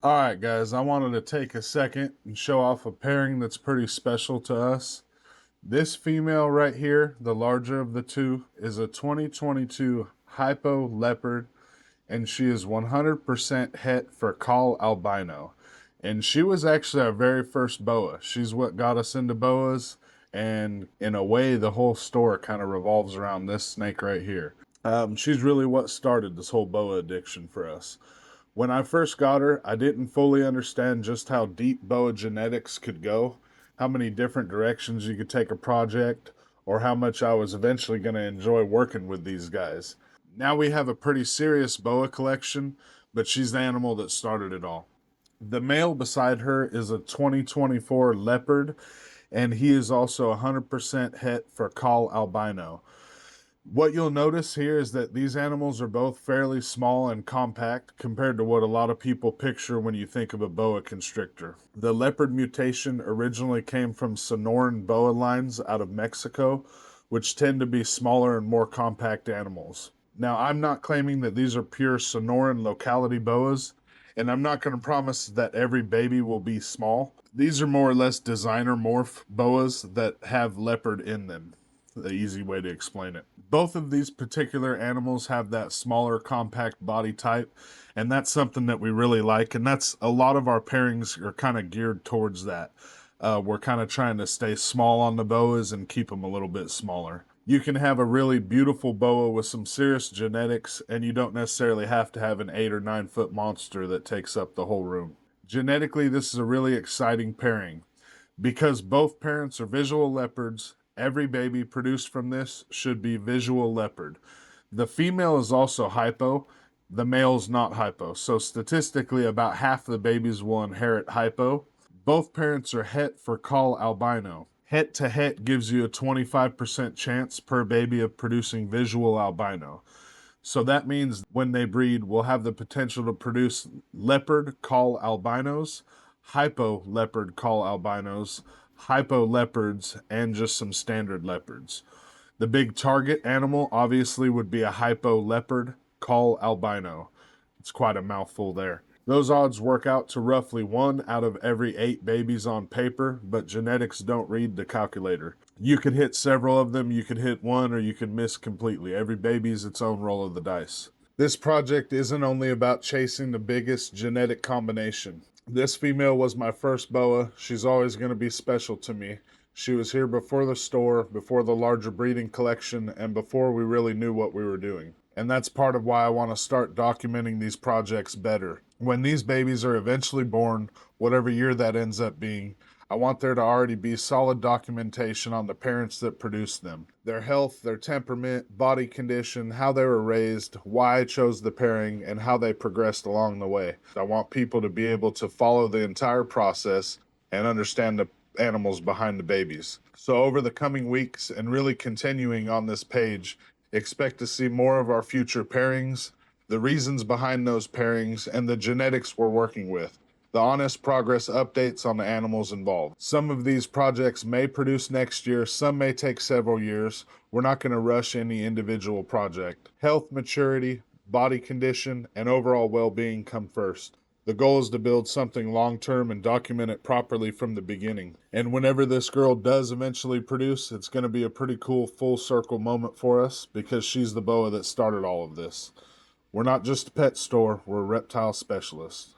All right, guys, I wanted to take a second and show off a pairing that's pretty special to us. This female right here, the larger of the two, is a 2022 Hypo Leopard, and she is 100% het for Call Albino. And she was actually our very first boa. She's what got us into boas, and in a way, the whole store kind of revolves around this snake right here. She's really what started this whole boa addiction for us. When I first got her, I didn't fully understand just how deep boa genetics could go, how many different directions you could take a project, or how much I was eventually going to enjoy working with these guys. Now we have a pretty serious boa collection, but she's the animal that started it all. The male beside her is a 2024 leopard, and he is also 100% het for Call Albino. What you'll notice here is that these animals are both fairly small and compact compared to what a lot of people picture when you think of a boa constrictor. The leopard mutation originally came from Sonoran boa lines out of Mexico, which tend to be smaller and more compact animals. Now, I'm not claiming that these are pure Sonoran locality boas, and I'm not going to promise that every baby will be small. These are more or less designer morph boas that have leopard in them. The easy way to explain it. Both of these particular animals have that smaller, compact body type, and that's something that we really like, and that's a lot of our pairings are kind of geared towards that. We're kind of trying to stay small on the boas and keep them a little bit smaller. You can have a really beautiful boa with some serious genetics, and you don't necessarily have to have an 8 or 9 foot monster that takes up the whole room. Genetically, this is a really exciting pairing. Because both parents are visual leopards, every baby produced from this should be visual leopard. The female is also hypo, the male's not hypo. So statistically, about half the babies will inherit hypo. Both parents are het for Call Albino. Het to het gives you a 25% chance per baby of producing visual albino. So that means when they breed, we'll have the potential to produce leopard Call albinos, hypo leopard Call albinos, hypo leopards, and just some standard leopards. The big target animal obviously would be a hypo leopard Call albino. It's quite a mouthful there. Those odds work out to roughly 1 out of every 8 babies on paper, but genetics don't read the calculator. You could hit several of them, you could hit one, or you could miss completely. Every baby is its own roll of the dice. This project isn't only about chasing the biggest genetic combination. This female was my first boa. She's always going to be special to me. She was here before the store, before the larger breeding collection, and before we really knew what we were doing. And that's part of why I want to start documenting these projects better. When these babies are eventually born, whatever year that ends up being, I want there to already be solid documentation on the parents that produced them. Their health, their temperament, body condition, how they were raised, why I chose the pairing, and how they progressed along the way. I want people to be able to follow the entire process and understand the animals behind the babies. So over the coming weeks and really continuing on this page, expect to see more of our future pairings, the reasons behind those pairings, and the genetics we're working with. The honest progress updates on the animals involved. Some of these projects may produce next year, some may take several years. We're not going to rush any individual project. Health, maturity, body condition, and overall well-being come first. The goal is to build something long-term and document it properly from the beginning. And whenever this girl does eventually produce, it's going to be a pretty cool full circle moment for us because she's the boa that started all of this. We're not just a pet store, we're a reptile specialist.